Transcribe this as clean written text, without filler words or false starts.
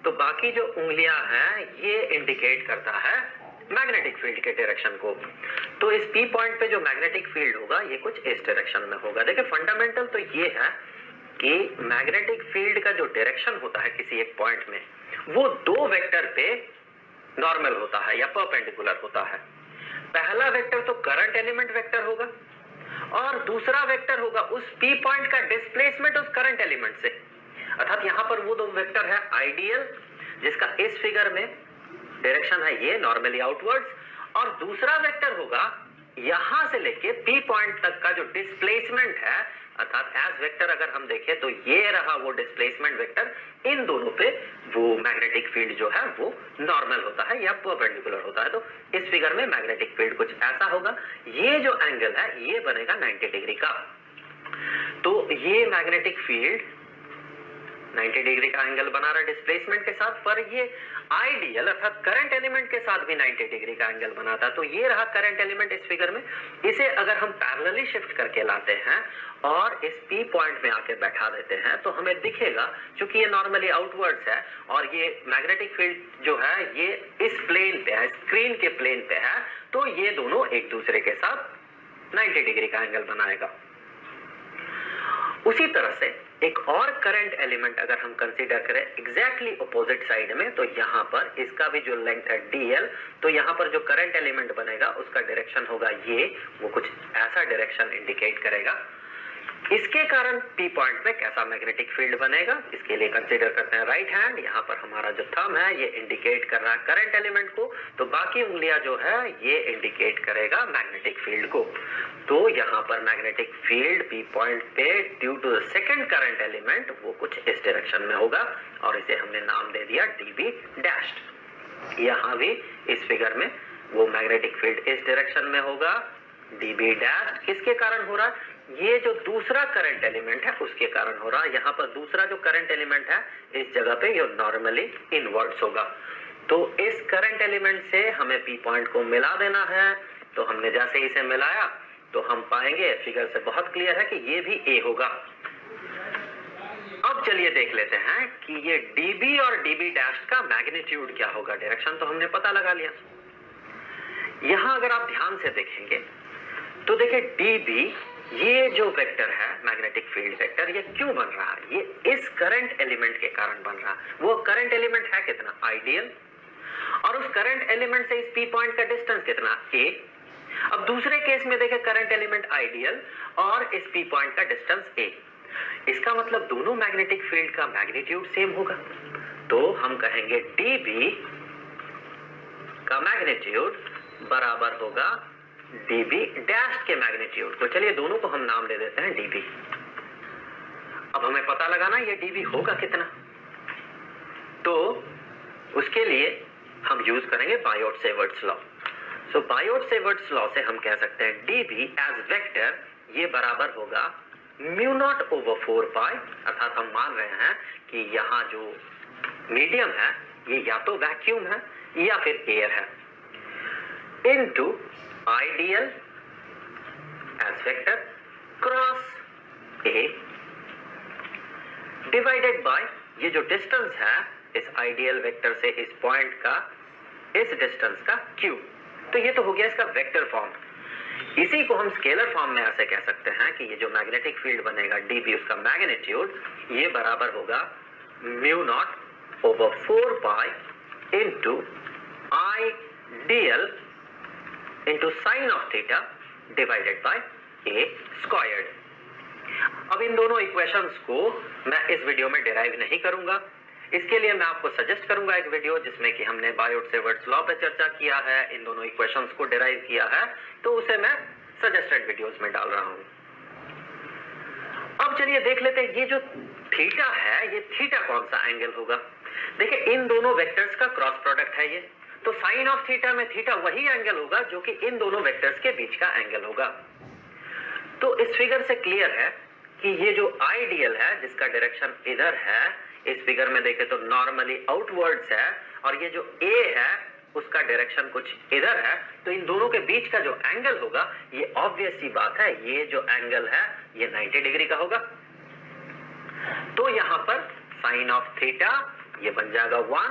तो बाकी जो उंगलियां हैं ये इंडिकेट करता है मैग्नेटिक फील्ड के डायरेक्शन को। तो इस पी पॉइंट पे जो मैग्नेटिक फील्ड होगा ये कुछ इस डायरेक्शन में होगा। देखिए फंडामेंटल तो ये है कि मैग्नेटिक फील्ड का जो डायरेक्शन होता है किसी एक पॉइंट में वो दो वेक्टर पे नॉर्मल होता है या परपेंडिकुलर होता है। पहला वेक्टर तो करंट एलिमेंट वेक्टर होगा और दूसरा वेक्टर होगा उस पी पॉइंट का डिस्प्लेसमेंट उस करंट एलिमेंट से। अर्थात यहां पर वो दो वेक्टर है आइडियल जिसका इस फिगर में डायरेक्शन है ये नॉर्मली आउटवर्ड्स, और दूसरा वेक्टर होगा यहां से लेके पी पॉइंट तक का जो डिस्प्लेसमेंट है, अर्थात एज वेक्टर अगर हम देखें तो ये रहा वो डिस्प्लेसमेंट वेक्टर। इन दोनों पे वो मैग्नेटिक फील्ड जो है वो नॉर्मल होता है या परपेंडिकुलर होता है। तो इस फिगर में मैग्नेटिक फील्ड कुछ ऐसा होगा। ये जो एंगल है ये बनेगा 90 डिग्री का। तो ये मैग्नेटिक फील्ड 90 डिग्री का एंगल बना रहा है डिस्प्लेसमेंट के साथ, पर ये आइडियल अर्थात करंट एलिमेंट के साथ भी 90 डिग्री का एंगल बनाता है। तो ये रहा करंट एलिमेंट इस फिगर में। इसे अगर हम पैरेलली शिफ्ट करके लाते हैं और इस पी पॉइंट में आके बैठा देते हैं तो हमें दिखेगा, क्योंकि ये नॉर्मली आउटवर्ड्स है और ये मैग्नेटिक फील्ड जो है ये इस प्लेन पे है, स्क्रीन के प्लेन पे है, तो ये दोनों एक दूसरे के साथ 90 डिग्री का एंगल बनाएगा। उसी तरह से एक और करंट एलिमेंट अगर हम कंसीडर करें एग्जैक्टली अपोजिट साइड में, तो यहाँ पर इसका भी जो लेंथ है dl, तो यहाँ पर जो करंट एलिमेंट बनेगा उसका डायरेक्शन होगा ये, वो कुछ ऐसा डायरेक्शन इंडिकेट करेगा। इसके कारण पी पॉइंट में कैसा मैग्नेटिक फील्ड बनेगा, इसके लिए कंसीडर करते हैं राइट हैंड। यहाँ पर हमारा जो थंब है ये इंडिकेट कर रहा है करंट एलिमेंट को, तो बाकी उंगलियां जो है ये इंडिकेट करेगा मैग्नेटिक फील्ड को। तो यहाँ पर मैग्नेटिक फील्ड पी पॉइंट पे due to the second current element वो कुछ इस डायरेक्शन में होगा और इसे हमने नाम दे दिया db डैश्ड। यहाँ भी इस फिगर में वो मैग्नेटिक फील्ड इस डायरेक्शन में होगा db डैश्ड। किसके कारण हो रहा है, ये जो दूसरा करंट एलिमेंट है उसके कारण हो रहा है। यहाँ पर दूसरा जो करंट एलिमेंट है इस जगह पे ये नॉर्मली इनवर्ड्स होगा। तो इस करंट एलिमेंट से हमें पी पॉइंट को मिला देना है। तो हमने जैसे इसे मिलाया तो हम पाएंगे फिगर से बहुत क्लियर है कि ये भी ए होगा। अब चलिए देख लेते हैं कि ये db और db डैश का मैग्नीट्यूड क्या होगा। डायरेक्शन तो हमने पता लगा लिया। यहां अगर आप ध्यान से देखेंगे तो देखिए db ये जो वेक्टर है मैग्नेटिक फील्ड वेक्टर ये क्यों बन रहा है, ये इस करंट एलिमेंट के कारण बन रहा है। वो करंट एलिमेंट है कितना आइडियल, और उस करंट एलिमेंट से इस पी पॉइंट का डिस्टेंस कितना a। अब दूसरे केस में देखें करंट एलिमेंट आइडियल और इस पी पॉइंट का डिस्टेंस a, इसका मतलब दोनों मैग्नेटिक फील्ड का मैग्नीट्यूड सेम होगा। तो हम कहेंगे db का मैग्नीट्यूड बराबर होगा db डैश के मैग्नीट्यूड को। चलिए दोनों को हम नाम दे देते हैं db। अब हमें पता लगाना ये db होगा कितना, तो उसके लिए हम यूज करेंगे बायोट-सेवर्ट्स लॉ। सो बायोट-सेवर्ट्स लॉ से हम कह सकते हैं db एज वेक्टर ये बराबर होगा म्यू नॉट ओवर 4 पाई, अर्थात हम मान रहे हैं कि यहाँ जो मीडियम है ये या तो वैक्यूम है या फिर एयर है, into ideal age vector cross A divided by ये जो डिस्टेंस है इस आइडियल वेक्टर से इस पॉइंट का, इस डिस्टेंस का क्यूब। तो ये तो हो गया इसका वेक्टर फॉर्म। इसी को हम स्केलर फॉर्म में ऐसे कह सकते हैं कि ये जो मैग्नेटिक फील्ड बनेगा db उसका मैग्नीट्यूड ये बराबर होगा mu naught over 4 pi into ideal into sine of theta divided by a squared. अब इन दोनों इक्वेशंस को मैं इस वीडियो में डिराइव नहीं करूंगा। इसके लिए मैं आपको सजेस्ट करूंगा एक वीडियो जिसमें कि हमने बायोट-सेवर्ट्स लॉ पे चर्चा किया है, इन दोनों इक्वेशंस को डिराइव किया है, तो उसे मैं सजेस्टेड वीडियोस में डाल रहा हूं। अब चलिए देख लेते हैं ये जो थीटा है ये थीटा कौन सा एंगल होगा। देखिए इन दोनों वेक्टर्स का क्रॉस प्रोडक्ट है ये, तो साइन ऑफ थीटा में थीटा वही एंगल होगा जो कि इन दोनों वेक्टर्स के बीच का एंगल होगा। तो इस फिगर से क्लियर है कि ये जो आइडियल है जिसका डायरेक्शन इधर है, इस फिगर में देखें तो नॉर्मली आउटवर्ड्स है, और ये जो A है उसका डायरेक्शन कुछ इधर है, तो इन दोनों के बीच का जो एंगल होगा ये ऑब्वियस सी बात है ये जो एंगल है ये 90 डिग्री का होगा। तो यहां पर साइन ऑफ थीटा ये बन जाएगा 1